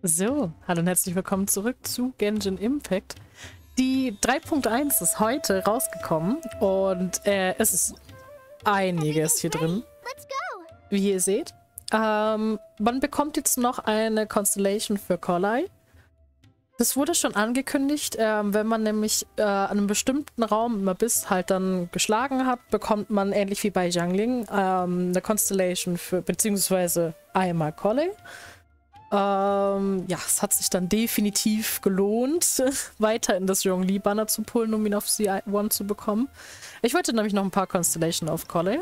So, hallo und herzlich willkommen zurück zu Genshin Impact. Die 3.1 ist heute rausgekommen und es ist einiges hier drin, wie ihr seht. Man bekommt jetzt noch eine Constellation für Kolai. Das wurde schon angekündigt, wenn man nämlich an einem bestimmten Raum im Abyss halt dann geschlagen hat, bekommt man ähnlich wie bei Jiangling eine Constellation für, beziehungsweise einmal Kolai. Ja, es hat sich dann definitiv gelohnt, weiter in das Zhongli-Banner zu pullen, um ihn auf C1 zu bekommen. Ich wollte nämlich noch ein paar Constellation auf Kolai.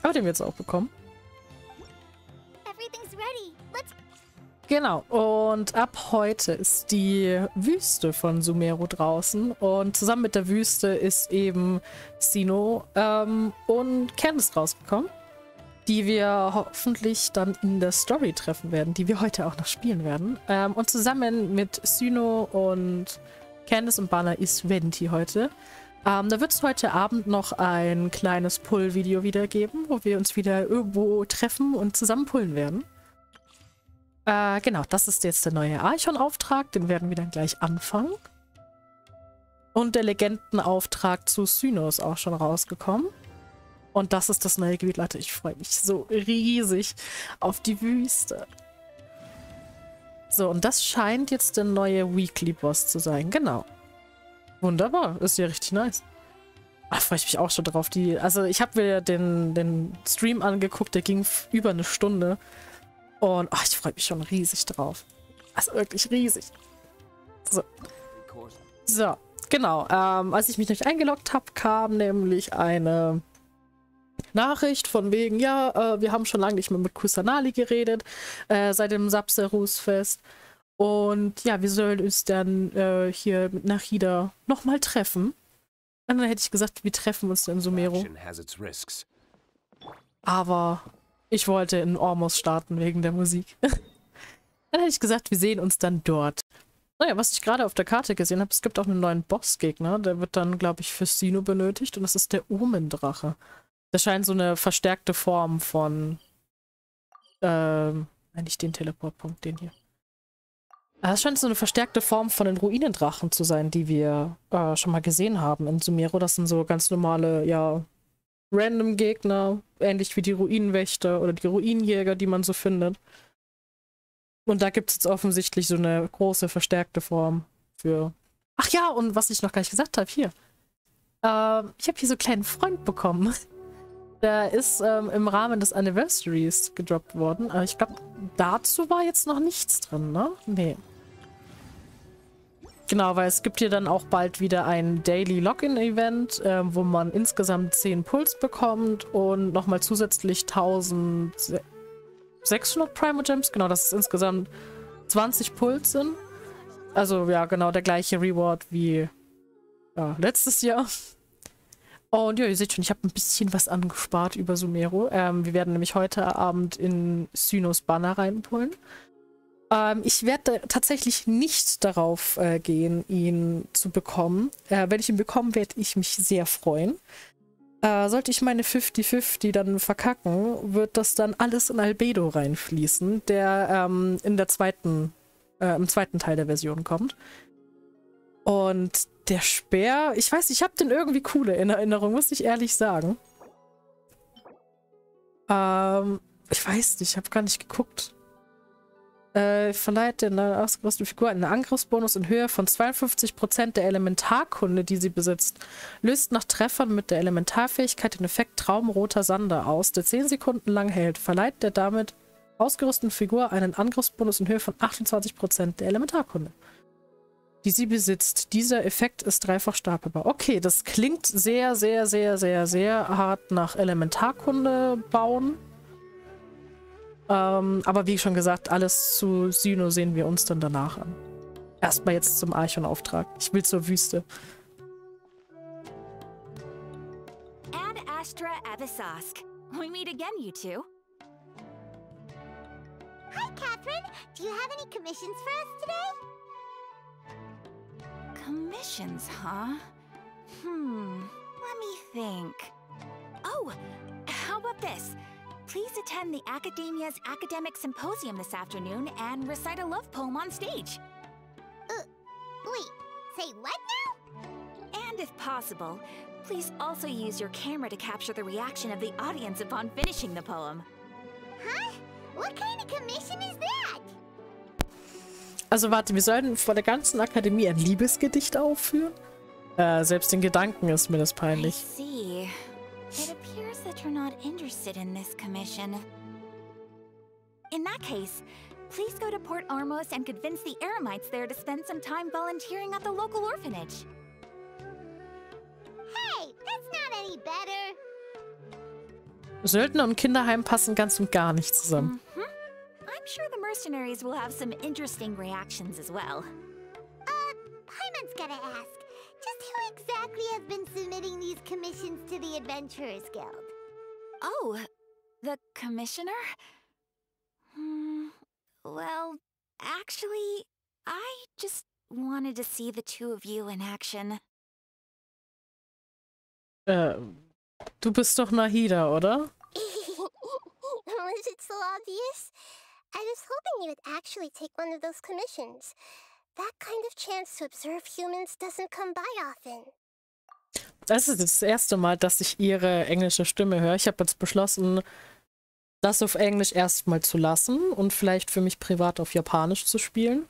Aber den wir jetzt auch bekommen. Genau, und ab heute ist die Wüste von Sumeru draußen und zusammen mit der Wüste ist eben Sino und Candice rausgekommen, die wir hoffentlich dann in der Story treffen werden, die wir heute auch noch spielen werden. Und zusammen mit Sino und Candice und Banner ist Venti heute. Da wird es heute Abend noch ein kleines Pull-Video wieder geben, wo wir uns wieder irgendwo treffen und zusammen pullen werden. Genau, das ist jetzt der neue Archon-Auftrag, den werden wir dann gleich anfangen. Und der Legendenauftrag zu Sino ist auch schon rausgekommen. Und das ist das neue Gebiet, Leute. Ich freue mich so riesig auf die Wüste. So, und das scheint jetzt der neue Weekly-Boss zu sein. Genau. Wunderbar. Ist ja richtig nice. Da freue ich mich auch schon drauf. Also ich habe mir den Stream angeguckt, der ging über eine Stunde. Und ich freue mich schon riesig drauf. Also wirklich riesig. So, genau. Als ich mich nicht eingeloggt habe, kam nämlich eine Nachricht von wegen, ja, wir haben schon lange nicht mehr mit Kusanali geredet, seit dem Sapserus-Fest. Und ja, wir sollen uns dann hier mit Nachida nochmal treffen. Und dann hätte ich gesagt, wir treffen uns in Sumeru. Aber ich wollte in Ormos starten wegen der Musik. Dann hätte ich gesagt, wir sehen uns dann dort. Naja, was ich gerade auf der Karte gesehen habe, es gibt auch einen neuen Bossgegner. Der wird dann, glaube ich, für Sino benötigt. Und das ist der Omendrache. Das scheint so eine verstärkte Form von nicht den Teleportpunkt, den hier. Das scheint so eine verstärkte Form von den Ruinendrachen zu sein, die wir schon mal gesehen haben in Sumeru. Das sind so ganz normale, ja, random Gegner, ähnlich wie die Ruinenwächter oder die Ruinenjäger, die man so findet. Und da gibt es jetzt offensichtlich so eine große, verstärkte Form für... Ach ja, und was ich noch gar nicht gesagt habe, hier. Ich habe hier so einen kleinen Freund bekommen. Der ist im Rahmen des Anniversaries gedroppt worden. Aber ich glaube, dazu war jetzt noch nichts drin, ne? Nee. Genau, weil es gibt hier dann auch bald wieder ein Daily Login-Event, wo man insgesamt 10 Puls bekommt und nochmal zusätzlich 1600 Primogems. Genau, das ist insgesamt 20 Puls sind. Also ja, genau der gleiche Reward wie letztes Jahr. Und ja, ihr seht schon, ich habe ein bisschen was angespart über Sumeru. Wir werden nämlich heute Abend in Sinos Banner reinpullen. Ich werde tatsächlich nicht darauf gehen, ihn zu bekommen. Wenn ich ihn bekomme, werde ich mich sehr freuen. Sollte ich meine 50-50 dann verkacken, wird das dann alles in Albedo reinfließen, der im zweiten Teil der Version kommt. Und der Speer, ich weiß, ich habe den irgendwie cool in Erinnerung, muss ich ehrlich sagen. Ich weiß nicht, ich habe gar nicht geguckt. Verleiht der ausgerüsteten Figur einen Angriffsbonus in Höhe von 52% der Elementarkunde, die sie besitzt. Löst nach Treffern mit der Elementarfähigkeit den Effekt Traumroter Sander aus, der 10 Sekunden lang hält. Verleiht der damit ausgerüsteten Figur einen Angriffsbonus in Höhe von 28% der Elementarkunde, die sie besitzt. Dieser Effekt ist dreifach stapelbar. Okay, das klingt sehr, sehr, sehr, sehr, sehr hart nach Elementarkunde bauen. Aber wie schon gesagt, alles zu Sino sehen wir uns dann danach an. Erstmal jetzt zum Archon-Auftrag. Ich will zur Wüste. Ad Astra Abyssosque. We meet again, you two. Hi, Catherine. Do you have any commissions for us today? Commissions, huh? Let me think. Oh, how about this? please attend the Academia's Academic Symposium this afternoon and recite a love poem on stage. Wait, say what now? And if possible, please also use your camera to capture the reaction of the audience upon finishing the poem. Huh? What kind of commission is that? Also warte, wir sollen vor der ganzen Akademie ein Liebesgedicht aufführen? Selbst den Gedanken ist mir das I peinlich. see. It appears that you're not interested in this commission. In that case, please go to Port Armos and convince the Eremites there to spend some time volunteering at the local orphanage. Hey, that's not any better. Söldner und Kinderheim passen ganz und gar nicht zusammen. I'm sure the mercenaries will have some interesting reactions as well. Paimon's gotta ask. Just who exactly has been submitting these commissions to the Adventurers Guild? Oh, the commissioner? Well, actually, I just wanted to see the two of you in action. Du bist doch Nahida, oder? Was it so obvious? I was hoping you would actually take one of those commissions. That kind of chance to observe humans doesn't come by often. Das ist das erste Mal, dass ich ihre englische Stimme höre. Ich habe jetzt beschlossen, das auf Englisch erstmal zu lassen und vielleicht für mich privat auf Japanisch zu spielen.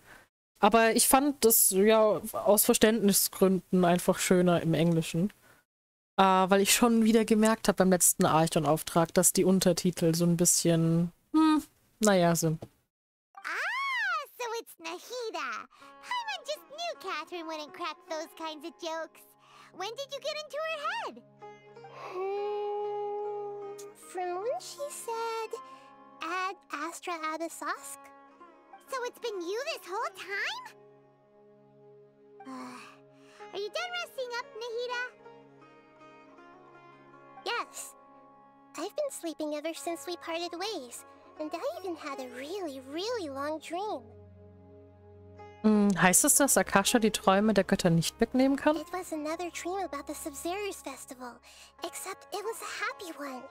Aber ich fand das ja aus Verständnisgründen einfach schöner im Englischen. Weil ich schon wieder gemerkt habe beim letzten Archon-Auftrag, dass die Untertitel so ein bisschen, naja, sind. Ah, so it's Nahida. Paimon just knew Catherine wouldn't crack those kinds of jokes. When did you get into her head? From when she said, Ad Astra Abyssosque? So it's been you this whole time? Are you done resting up, Nahida? Yes. I've been sleeping ever since we parted ways, and I even had a really, really long dream. Heißt es, dass Akasha die Träume der Götter nicht wegnehmen kann? It was another dream about the Sub-Zerus festival, except it was a happy one.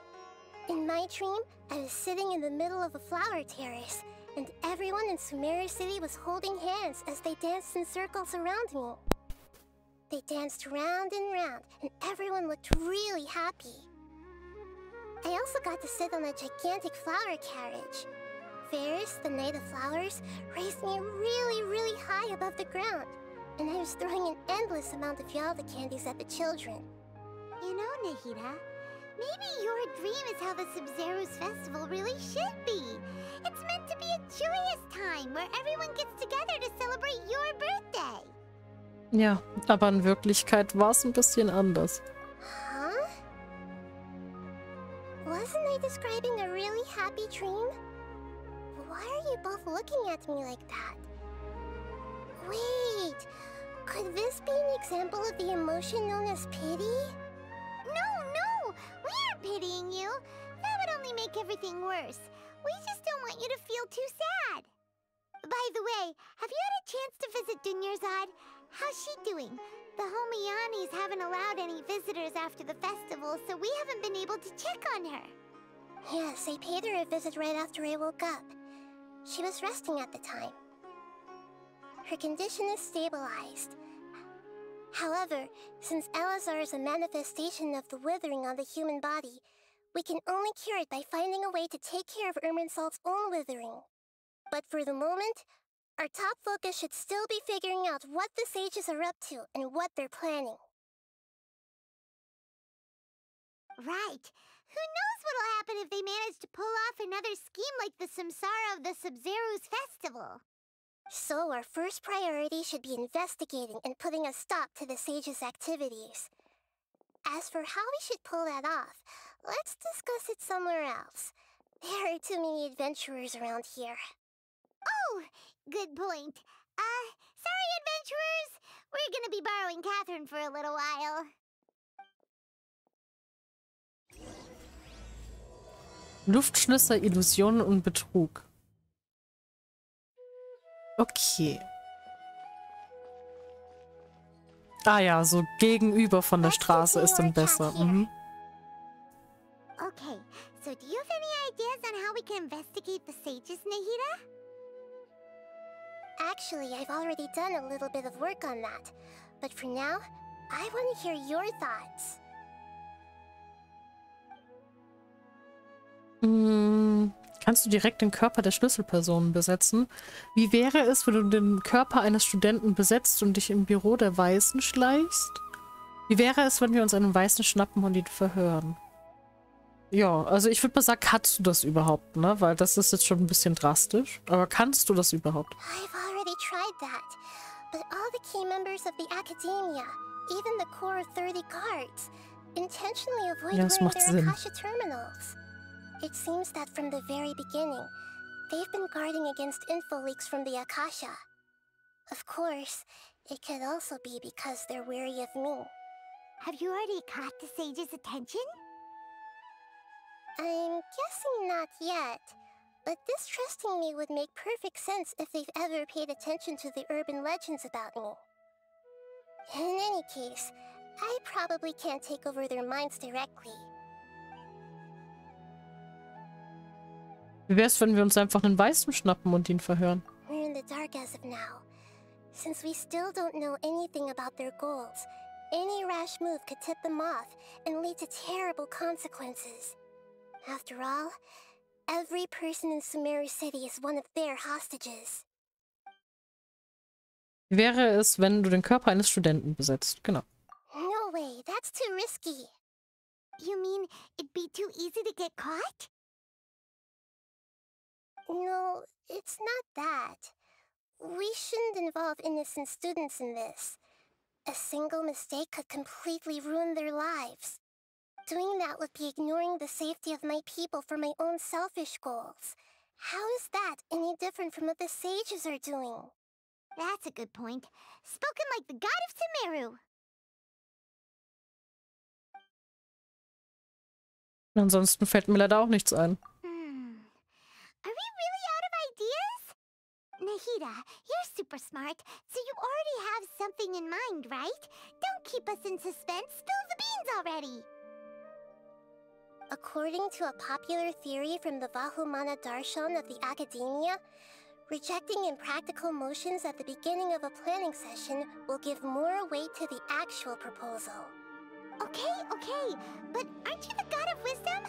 In my dream, I was sitting in the middle of a flower terrace, and everyone in Sumeru City was holding hands as they danced in circles around me. They danced round and round, and everyone looked really happy. I also got to sit on a gigantic flower carriage. Ferris, the Knight of Flowers, raised me really, really high above the ground, and I was throwing an endless amount of Yalda candies at the children. You know, Nahida, maybe your dream is how the Sub-Zerus festival really should be. It's meant to be a joyous time where everyone gets together to celebrate your birthday. Ja, aber in Wirklichkeit war es ein bisschen anders. Huh? Wasn't I describing a really happy dream? Why are you both looking at me like that? Wait, could this be an example of the emotion known as pity? No, we aren't pitying you. That would only make everything worse. We just don't want you to feel too sad. By the way, have you had a chance to visit Dunyarzad? How's she doing? The Homianis haven't allowed any visitors after the festival, so we haven't been able to check on her. Yes, I paid her a visit right after I woke up. She was resting at the time. Her condition is stabilized. However, since Elazar is a manifestation of the withering on the human body, we can only cure it by finding a way to take care of Irminsult's own withering. But for the moment, our top focus should still be figuring out what the sages are up to and what they're planning. Right. Who knows what'll happen if they manage to pull off another scheme like the Samsara of the Sub-Zerus festival. So our first priority should be investigating and putting a stop to the sages' activities. As for how we should pull that off, let's discuss it somewhere else. There are too many adventurers around here. Oh, good point. Sorry, adventurers. We're gonna be borrowing Catherine for a little while. Luftschlösser, Illusionen und Betrug. Okay. Ah ja, so gegenüber von der Straße ist dann besser. Okay, So do you have any ideas on how we can investigate the sages, Nahida? Actually, I've already done a little bit of work on that. But for now, I want to hear your thoughts. Kannst du direkt den Körper der Schlüsselpersonen besetzen? Wie wäre es, wenn du den Körper eines Studenten besetzt und dich im Büro der Weißen schleichst? Wie wäre es, wenn wir uns einen Weißen schnappen und ihn verhören? Ja, also ich würde mal sagen, kannst du das überhaupt, ne? Weil das ist jetzt schon ein bisschen drastisch. Aber kannst du das überhaupt? I've already tried that. But all the key members of the Academia, even the core 30 guards, intentionally avoid wearing their Akasha terminals. It seems that from the very beginning, they've been guarding against info leaks from the Akasha. Of course, it could also be because they're wary of me. Have you already caught the sage's attention? I'm guessing not yet, but distrusting me would make perfect sense if they've ever paid attention to the urban legends about me. In any case, I probably can't take over their minds directly. Wie wär's, wenn wir uns einfach einen Weißen schnappen und ihn verhören? We're in the dark as of now. Since we still don't know anything about their goals, any rash move could tip them off and lead to terrible consequences. After all, every person in Sumeru City is one of their hostages. Wie wäre es, wenn du den Körper eines Studenten besetzt? Genau. No way, that's too risky. You mean it'd be too easy to get caught? No, it's not that. We shouldn't involve innocent students in this. A single mistake could completely ruin their lives. Doing that would be ignoring the safety of my people for my own selfish goals. How is that any different from what the sages are doing? That's a good point. Spoken like the god of Sumeru. Ansonsten fällt mir leider auch nichts ein. Are we really out of ideas? Nahida, you're super smart, so you already have something in mind, right? Don't keep us in suspense. Spill the beans already. According to a popular theory from the Vahumana Darshan of the Academia, rejecting impractical motions at the beginning of a planning session will give more weight to the actual proposal. Okay, but aren't you the god of wisdom?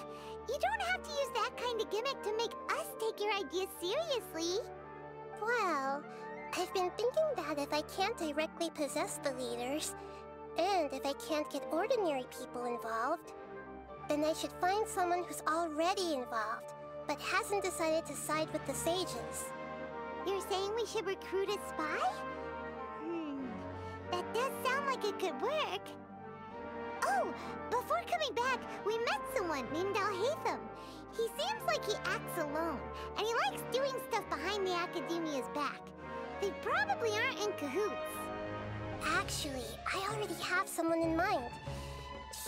You don't have to use that kind of gimmick to make us take your ideas seriously. Well, I've been thinking that if I can't directly possess the leaders, and if I can't get ordinary people involved, then I should find someone who's already involved, but hasn't decided to side with the sages. You're saying we should recruit a spy? That does sound like it could work. Oh, before coming back, we met someone named Alhaitham. He seems like he acts alone, and he likes doing stuff behind the Academia's back. They probably aren't in cahoots. Actually, I already have someone in mind.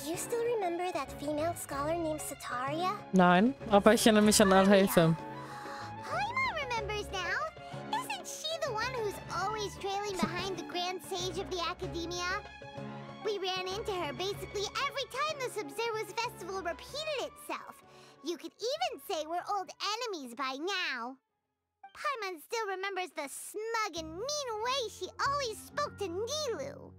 Do you still remember that female scholar named Sataria? Nein, aber ich erinnere mich an Alhaitham. Paimon remembers now. Isn't she the one who's always trailing behind the Grand Sage of the Academia? We ran into her basically every time the Sub-Zero's festival repeated itself. You could even say we're old enemies by now. Paimon still remembers the smug and mean way she always spoke to Nilu.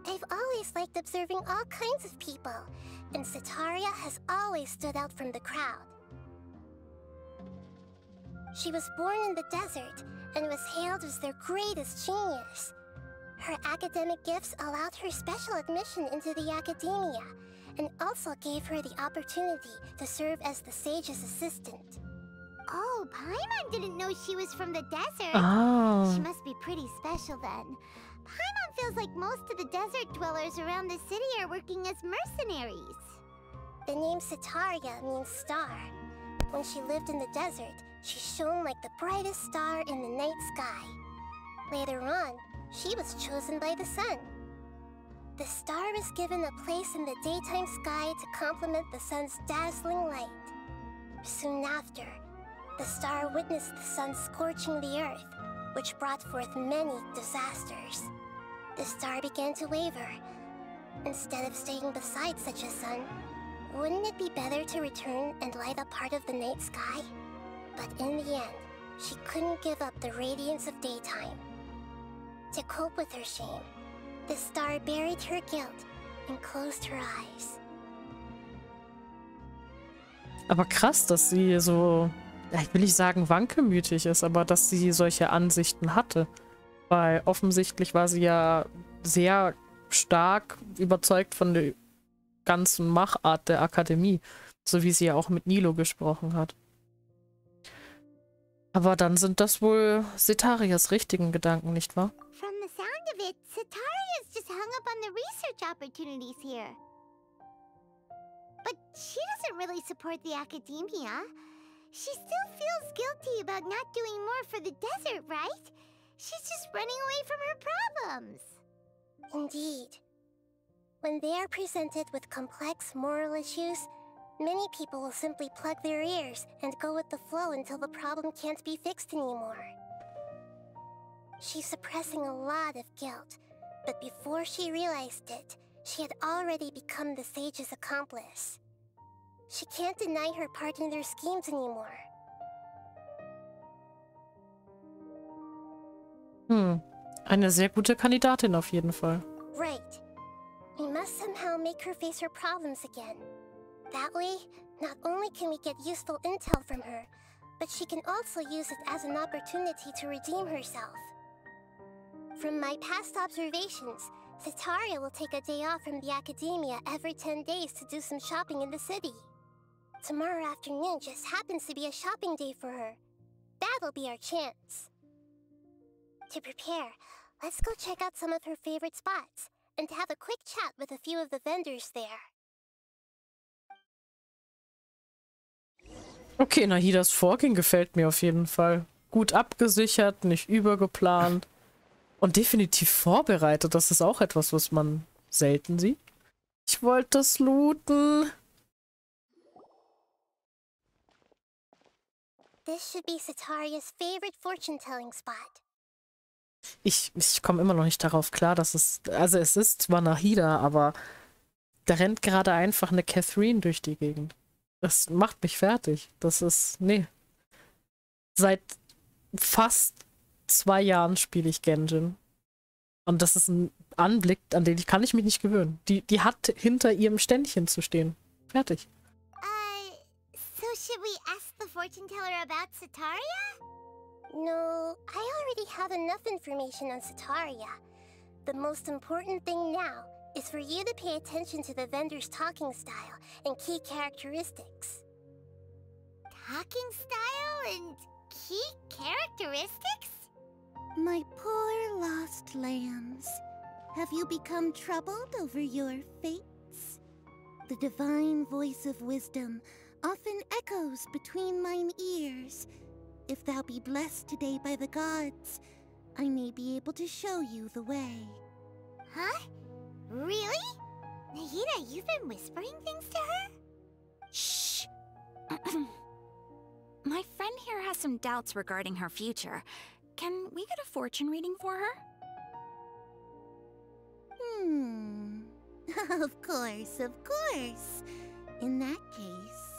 I've always liked observing all kinds of people, and Sataria has always stood out from the crowd. She was born in the desert and was hailed as their greatest genius. Her academic gifts allowed her special admission into the Academia, and also gave her the opportunity to serve as the sage's assistant. Oh, Paimon didn't know she was from the desert. Oh. She must be pretty special then. Paimon feels like most of the desert dwellers around the city are working as mercenaries. The name Sataria means star. When she lived in the desert, she shone like the brightest star in the night sky. Later on, she was chosen by the sun. The star was given a place in the daytime sky to complement the sun's dazzling light. Soon after, the star witnessed the sun scorching the earth, which brought forth many disasters. The star began to waver. Instead of staying beside such a sun, Wouldn't it be better to return and light up part of the night sky? But in the end, she couldn't give up the radiance of daytime. To cope with her shame, the star buried her guilt and closed her eyes. Aber krass, dass sie so, ja, ich will nicht sagen wankelmütig ist, aber dass sie solche Ansichten hatte. Weil offensichtlich war sie ja sehr stark überzeugt von der ganzen Machart der Akademie. So wie sie ja auch mit Nilo gesprochen hat. Aber dann sind das wohl Setarias richtigen Gedanken, nicht wahr? From the sound of it, Setaria's just hung up on the research opportunities here. But she doesn't really support the academia. She still feels guilty about not doing more for the desert, right? She's just running away from her problems. Indeed. When they are presented with complex moral issues, many people will simply plug their ears and go with the flow until the problem can't be fixed anymore. She's suppressing a lot of guilt, but before she realized it, she had already become the sage's accomplice. She can't deny her part in their schemes anymore. Eine sehr gute Kandidatin auf jeden Fall. Right. We must somehow make her face her problems again. That way, not only can we get useful intel from her, but she can also use it as an opportunity to redeem herself. From my past observations, Setaria will take a day off from the academia every 10 days to do some shopping in the city. Tomorrow afternoon just happens to be a shopping day for her. That'll be our chance. To prepare, let's go check out some of her favorite spots and have a quick chat with a few of the vendors there. Okay, Nahidas Vorgehen gefällt mir auf jeden Fall. Gut abgesichert, nicht übergeplant und definitiv vorbereitet. Das ist auch etwas, was man selten sieht. Ich wollte das looten. This should be Setaria's favorite fortune-telling spot. Ich komme immer noch nicht darauf klar, dass es... Also es ist zwar Nahida, aber da rennt gerade einfach eine Catherine durch die Gegend. Das macht mich fertig. Das ist... Nee. Seit fast 2 Jahren spiele ich Genshin. Und das ist ein Anblick, an den kann ich mich nicht gewöhnen. Die hat hinter ihrem Ständchen zu stehen. Fertig. So should we ask the fortune teller about Setaria? No, I already have enough information on Setaria. The most important thing now is for you to pay attention to the vendor's talking style and key characteristics. Talking style and key characteristics? My poor lost lambs, have you become troubled over your fates? The divine voice of wisdom often echoes between mine ears. If thou be blessed today by the gods, I may be able to show you the way. Huh? Really? Nahida, you've been whispering things to her? Shh! My friend here has some doubts regarding her future. Can we get a fortune reading for her? Of course, of course. In that case...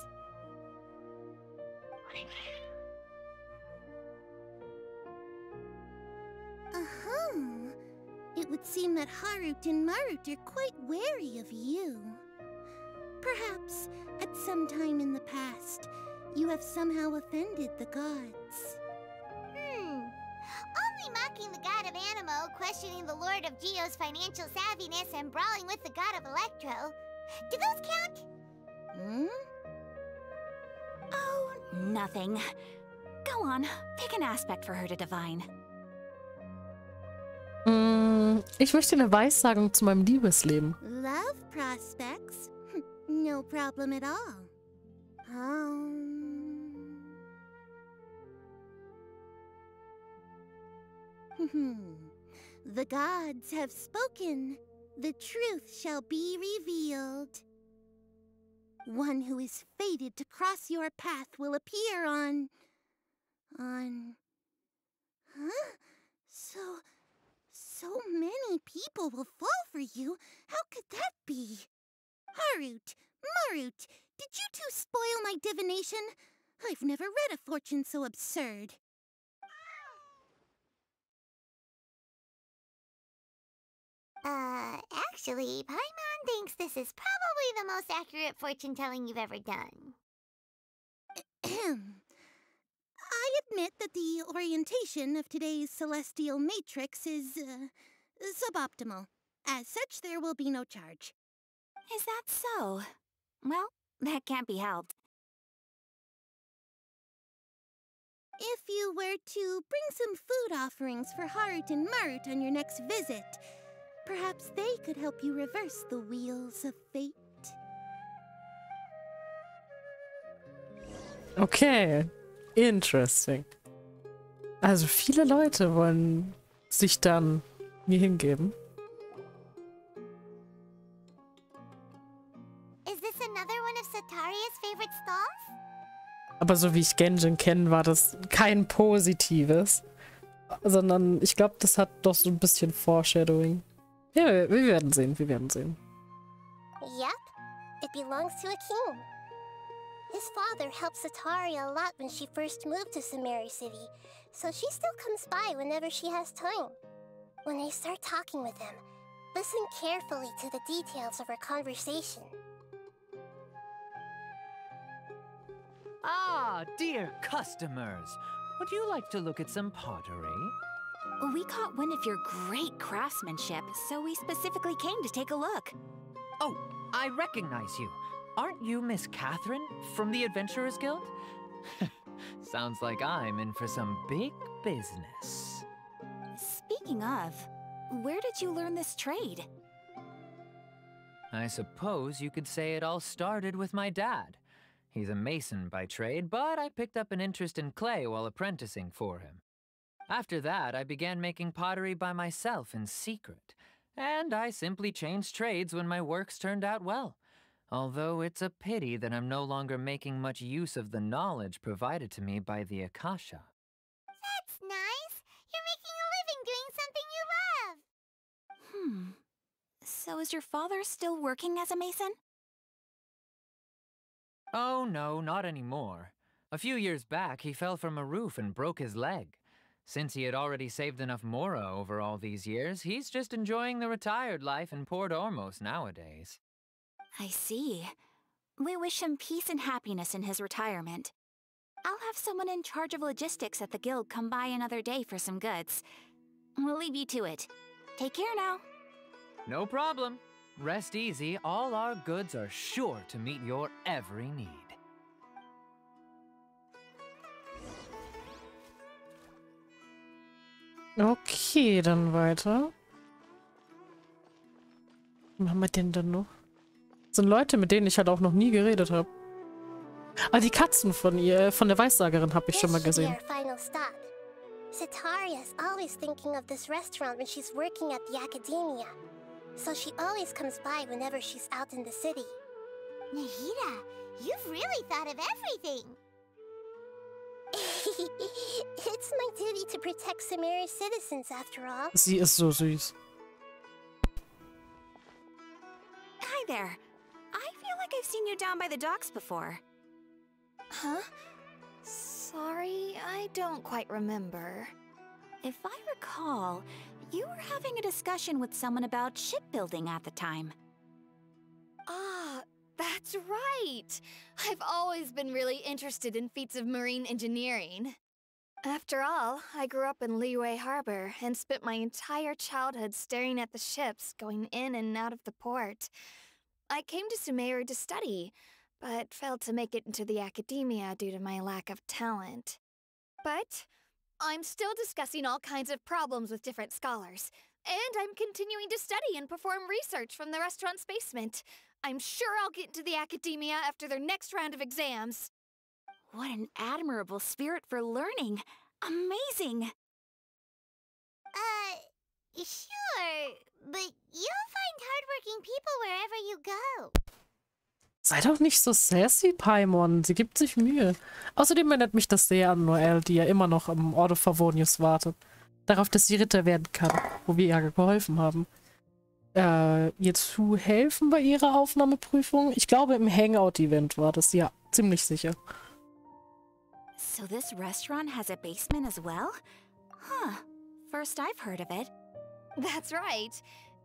It would seem that Harut and Marut are quite wary of you. Perhaps, at some time in the past, you have somehow offended the gods. Only mocking the god of Animo, questioning the lord of Geo's financial savviness, and brawling with the god of Electro. Do those count? Oh, nothing. Go on, pick an aspect for her to divine. Ich möchte eine Weissagung zu meinem Liebesleben. Love prospects? No problem at all. The gods have spoken. The truth shall be revealed. One who is fated to cross your path will appear on... Huh? So many people will fall for you. How could that be? Harut, Marut, did you two spoil my divination? I've never read a fortune so absurd. Actually, Paimon thinks this is probably the most accurate fortune-telling you've ever done. I admit that the orientation of today's celestial matrix is, suboptimal. As such, there will be no charge. Is that so? Well, that can't be helped. If you were to bring some food offerings for Harut and Marut on your next visit, perhaps they could help you reverse the wheels of fate. Okay, interesting. Also viele Leute wollen sich dann mir hingeben. Is this another one of Sataria's favorite stalls? Aber so wie ich Genjin kenne, war das kein positives. Sondern ich glaube, das hat doch so ein bisschen Foreshadowing. Ja, wir werden sehen, wir werden sehen. Yep, it belongs to a king. His father helped Sataria a lot when she first moved to Sumeru City, so she still comes by whenever she has time. When I start talking with him, listen carefully to the details of our conversation. Ah, dear customers, would you like to look at some pottery? We caught wind of your great craftsmanship, so we specifically came to take a look. Oh, I recognize you. Aren't you Miss Catherine from the Adventurers Guild? Sounds like I'm in for some big business. Speaking of, where did you learn this trade? I suppose you could say it all started with my dad. He's a mason by trade, but I picked up an interest in clay while apprenticing for him. After that, I began making pottery by myself in secret, and I simply changed trades when my works turned out well. Although it's a pity that I'm no longer making much use of the knowledge provided to me by the Akasha. That's nice. You're making a living doing something you love. So is your father still working as a mason? Oh no, not anymore. A few years back, he fell from a roof and broke his leg. Since he had already saved enough Mora over all these years, he's just enjoying the retired life in Port Ormos nowadays. I see. We wish him peace and happiness in his retirement. I'll have someone in charge of logistics at the guild come by another day for some goods. We'll leave you to it. Take care now. No problem. Rest easy, all our goods are sure to meet your every need. Okay, dann weiter. Was haben wir denn dann noch? Das sind Leute, mit denen ich halt auch noch nie geredet habe. Ah, die Katzen von ihr, von der Weissagerin habe ich schon mal gesehen. This should be our final stop. Sataria is always thinking of this restaurant when she's working at the academia. So she always comes by whenever she's out in the city. Nahida, you've really thought of everything. It's my duty to protect Sumeru's citizens, after all. Sie ist so süß. Hi there. I feel like I've seen you down by the docks before. Huh? Sorry, I don't quite remember. If I recall, you were having a discussion with someone about shipbuilding at the time. Ah, that's right! I've always been really interested in feats of marine engineering. After all, I grew up in Liyue Harbor and spent my entire childhood staring at the ships going in and out of the port. I came to Sumeru to study, but failed to make it into the academia due to my lack of talent. But I'm still discussing all kinds of problems with different scholars, and I'm continuing to study and perform research from the restaurant's basement. I'm sure I'll get into the academia after their next round of exams. What an admirable spirit for learning. Amazing. Sure, but you'll find hardworking people wherever you go. Sei doch nicht so sassy, Paimon. Sie gibt sich Mühe. Außerdem erinnert mich das sehr an Noelle, die ja immer noch am Ordo Favonius wartet. Darauf, dass sie Ritter werden kann, wo wir ihr geholfen haben. ihr zu helfen bei ihrer Aufnahmeprüfung. Ich glaube, im Hangout-Event war das, ja, ziemlich sicher. So this restaurant has a basement as well? Huh. First I've heard of it. That's right.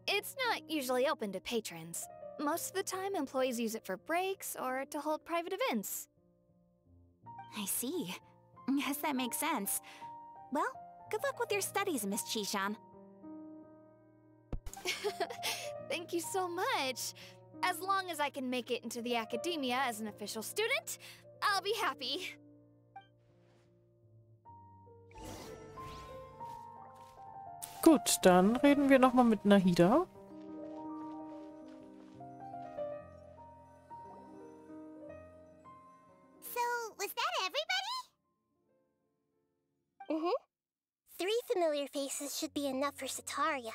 It's not usually open to patrons. Most of the time, employees use it for breaks or to hold private events. I see. Guess that makes sense. Well, good luck with your studies, Miss Chishan. Thank you so much. As long as I can make it into the academia as an official student, I'll be happy. Gut, dann reden wir nochmal mit Nahida. So, was that everybody? Mm-hmm. 3 familiar faces should be enough for Sataria.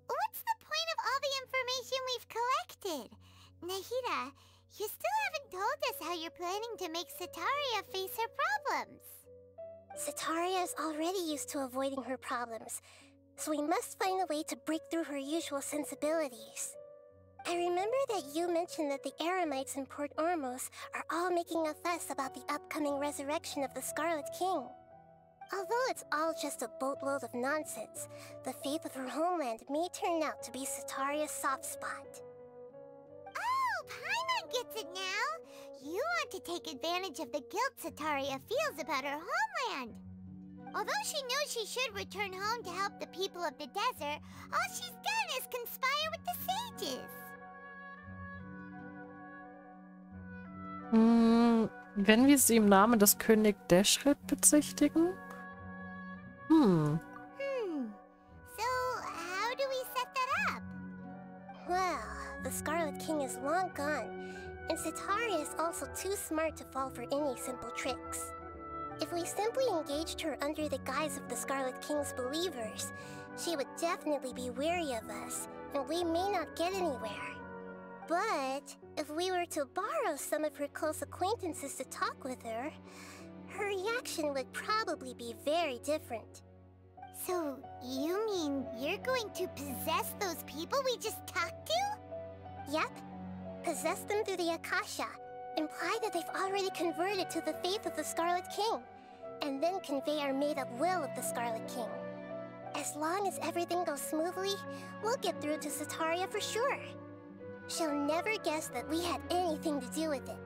What's the point of all the information we've collected? Nahida, you still haven't told us how you're planning to make Sataria face her problems. Sataria is already used to avoiding her problems, so we must find a way to break through her usual sensibilities. I remember that you mentioned that the Eremites in Port Ormos are all making a fuss about the upcoming resurrection of the Scarlet King. Although it's all just a boatload of nonsense, the faith of her homeland may turn out to be Sataria's soft spot. Oh, Paimon gets it now! You want to take advantage of the guilt Sataria feels about her homeland. Although she knows she should return home to help the people of the desert, all she's done is conspire with the sages. Wenn wir sie im Namen des König Deshret bezichtigen? So how do we set that up? Well, the Scarlet King is long gone, and Sataria is also too smart to fall for any simple tricks. If we simply engaged her under the guise of the Scarlet King's believers, she would definitely be wary of us, and we may not get anywhere. But if we were to borrow some of her close acquaintances to talk with her, her reaction would probably be very different. So, you mean you're going to possess those people we just talked to? Yep. Possess them through the Akasha. Imply that they've already converted to the faith of the Scarlet King. And then convey our made-up will of the Scarlet King. As long as everything goes smoothly, we'll get through to Sataria for sure. She'll never guess that we had anything to do with it.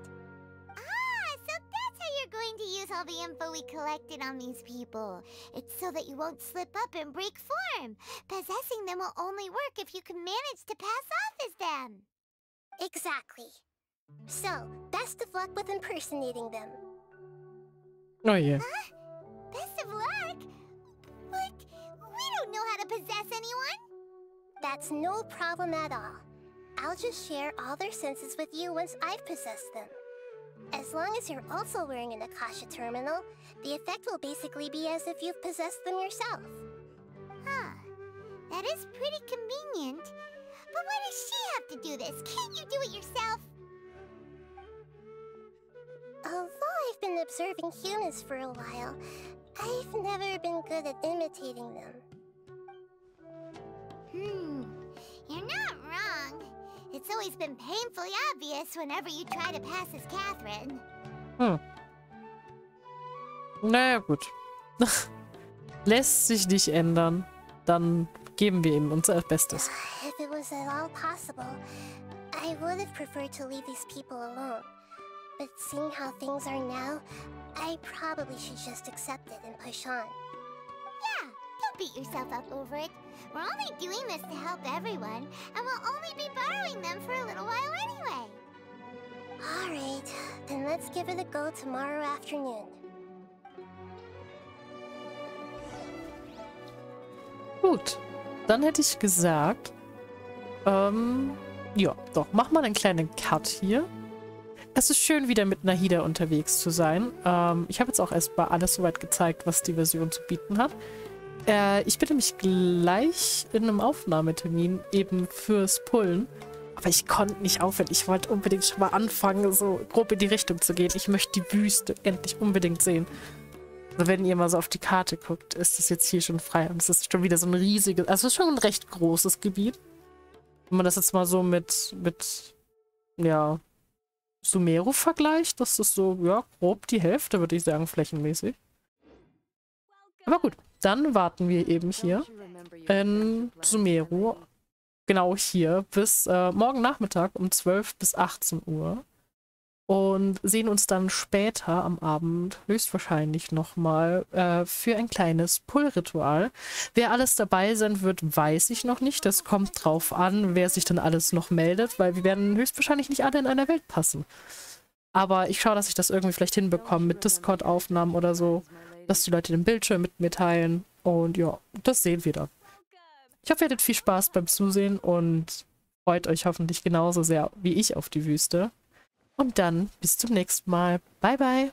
So that's how you're going to use all the info we collected on these people. It's so that you won't slip up and break form. Possessing them will only work if you can manage to pass off as them. Exactly. So, best of luck with impersonating them. Oh yeah. Huh? Best of luck? But we don't know how to possess anyone. That's no problem at all. I'll just share all their senses with you once I've possessed them. As long as you're also wearing an Akasha terminal, the effect will basically be as if you've possessed them yourself. Huh. That is pretty convenient. But why does she have to do this? Can't you do it yourself? Although I've been observing humans for a while, I've never been good at imitating them. You're not wrong. It's always been painfully obvious whenever you try to pass as Catherine. Naja, gut. Lässt sich nicht ändern. Dann geben wir ihm unser Bestes. If it was at all possible, I would have preferred to leave these people alone. But seeing how things are now, I probably should just accept it and push on. Yeah, don't beat yourself up over it. We're only doing this to help everyone, and we'll only be borrowing them for a little while anyway. Alright, then let's give it a go tomorrow afternoon. Gut, dann hätte ich gesagt, ja, doch, mach mal einen kleinen Cut hier. Es ist schön, wieder mit Nahida unterwegs zu sein. Ich habe jetzt auch erstmal alles soweit gezeigt, was die Version zu bieten hat. Ich bin nämlich gleich in einem Aufnahmetermin eben fürs Pullen. Aber ich konnte nicht aufhören. Ich wollte unbedingt schon mal anfangen, so grob in die Richtung zu gehen. Ich möchte die Wüste endlich unbedingt sehen. Also wenn ihr mal so auf die Karte guckt, ist das jetzt hier schon frei. Und es ist schon wieder so ein riesiges, also es ist schon ein recht großes Gebiet. Wenn man das jetzt mal so mit ja, Sumeru vergleicht, das ist so, ja, grob die Hälfte, würde ich sagen, flächenmäßig. Aber gut, dann warten wir eben hier in Sumeru, genau hier, bis morgen Nachmittag um 12 bis 18 Uhr. Und sehen uns dann später am Abend höchstwahrscheinlich nochmal für ein kleines Pull-Ritual. Wer alles dabei sein wird, weiß ich noch nicht. Das kommt drauf an, wer sich dann alles noch meldet, weil wir werden höchstwahrscheinlich nicht alle in einer Welt passen. Aber ich schaue, dass ich das irgendwie vielleicht hinbekomme mit Discord-Aufnahmen oder so, dass die Leute den Bildschirm mit mir teilen. Und ja, das sehen wir dann. Ich hoffe, ihr hattet viel Spaß beim Zusehen und freut euch hoffentlich genauso sehr wie ich auf die Wüste. Und dann bis zum nächsten Mal. Bye, bye.